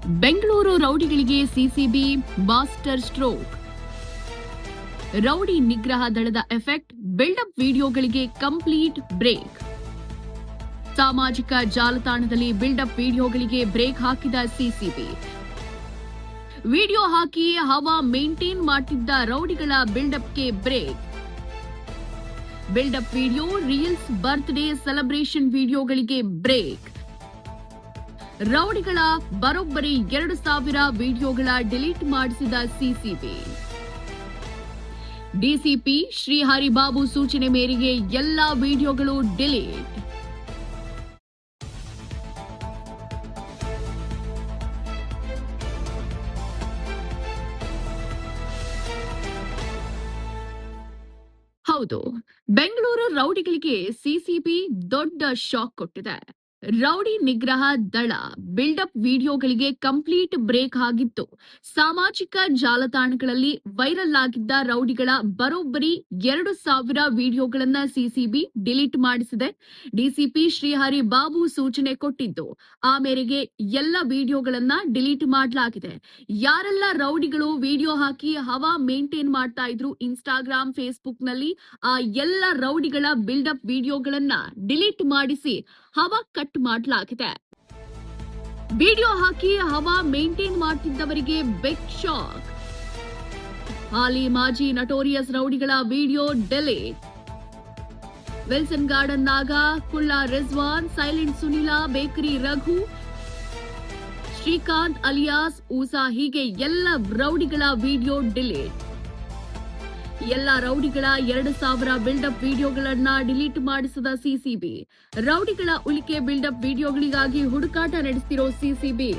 ಬೆಂಗಳೂರು ರೌಡಿಗಳಿಗೆ CCB master stroke. ರೌಡಿ ನಿಗ್ರಹ ದಳದ ಎಫೆಕ್ಟ್, ಬಿಲ್ಡಪ್ ವಿಡಿಯೋಗಳಿಗೆ ಕಂಪ್ಲೀಟ್ ಬ್ರೇಕ್. ಸಾಮಾಜಿಕ ಜಾಲತಾಣದಲ್ಲಿ ಬಿಲ್ಡಪ್ ವಿಡಿಯೋಗಳಿಗೆ ಬ್ರೇಕ್ ಹಾಕಿದ ಸಿಸಿಬಿ. ವಿಡಿಯೋ ಹಾಕಿ ಹವಾ ಮೇಂಟೈನ್ ಮಾಡುತ್ತಿದ್ದ ರೌಡಿಗಳ ಬಿಲ್ಡಪ್ಗೆ break. Buildup video, reels, birthday celebration ವಿಡಿಯೋಗಳಿಗೆ ಬ್ರೇಕ್. ರೌಡಿಗಳ ಬರೋಬ್ಬರಿ 2,000 ವಿಡಿಯೋಗಳ ಡಿಲೀಟ್ ಮಾಡಿಸಿದ ಸಿಸಿಬಿ. ಡಿಸಿಪಿ ಶ್ರೀಹರಿಬಾಬು ಸೂಚನೆ ಮೇರೆಗೆ ಎಲ್ಲಾ ವಿಡಿಯೋಗಳು ಡಿಲೀಟ್. ಹೌದು, ಬೆಂಗಳೂರು ರೌಡಿಗಳಿಗೆ ಸಿಸಿಬಿ ದೊಡ್ಡ ಶಾಕ್ ಕೊಟ್ಟಿದೆ. ರೌಡಿ ನಿಗ್ರಹ ದಳ ಬಿಲ್ಡಪ್ ವಿಡಿಯೋಗಳಿಗೆ ಕಂಪ್ಲೀಟ್ ಬ್ರೇಕ್ ಆಗಿತ್ತು. ಸಾಮಾಜಿಕ ಜಾಲತಾಣಗಳಲ್ಲಿ ವೈರಲ್ ಆಗಿದ್ದ ರೌಡಿಗಳ ಬರೋಬ್ಬರಿ 2,000 ವಿಡಿಯೋಗಳನ್ನ ಸಿಸಿಬಿ ಡಿಲೀಟ್ ಮಾಡಿಸಿದೆ. ಡಿಸಿಪಿ ಶ್ರೀಹರಿ ಬಾಬು ಸೂಚನೆ ಕೊಟ್ಟಿದ್ದು, ಆ ಮೇರೆಗೆ ಎಲ್ಲ ವಿಡಿಯೋಗಳನ್ನ ಡಿಲೀಟ್ ಮಾಡಲಾಗಿದೆ. ಯಾರೆಲ್ಲ ರೌಡಿಗಳು ವಿಡಿಯೋ ಹಾಕಿ ಹವಾ ಮೇಂಟೈನ್ ಮಾಡ್ತಾ ಇದ್ರು ಇನ್ಸ್ಟಾಗ್ರಾಮ್, ಫೇಸ್ಬುಕ್ ನಲ್ಲಿ, ಆ ಎಲ್ಲ ರೌಡಿಗಳ ಬಿಲ್ಡಪ್ ವಿಡಿಯೋಗಳನ್ನ ಡಿಲೀಟ್ ಮಾಡಿಸಿ ಹವಾ ಕಟ್ ಮಾಡಲಾಗಿದೆ. ವಿಡಿಯೋ ಹಾಕಿ ಹವಾ ಮೇಂಟೈನ್ ಮಾಡ್ತಿದ್ದವರಿಗೆ ಬಿಗ್ ಶಾಕ್. ಹಾಲಿ ಮಾಜಿ ನಟೋರಿಯಸ್ ರೌಡಿಗಳ video delete. Wilson Garden Naga, ಕುಳ್ಳ Rizwan, silent Sunila, bakery Raghu, Srikanth alias ಊಸಾ, ಹೀಗೆ ಎಲ್ಲ ರೌಡಿಗಳ ವಿಡಿಯೋ ಡಿಲೀಟ್. ಎಲ್ಲ ರೌಡಿಗಳ 2,000 ಬಿಲ್ಡಪ್ ವಿಡಿಯೋಗಳನ್ನ ಡಿಲೀಟ್ ಮಾಡಿಸಿದ ಸಿಸಿಬಿ. ರೌಡಿಗಳ ಉಳಿಕೆ ಬಿಲ್ಡಪ್ ವಿಡಿಯೋಗಳಿಗಾಗಿ ಹುಡುಕಾಟ ನಡೆಸ್ತಿರೋ ಸಿಸಿಬಿ.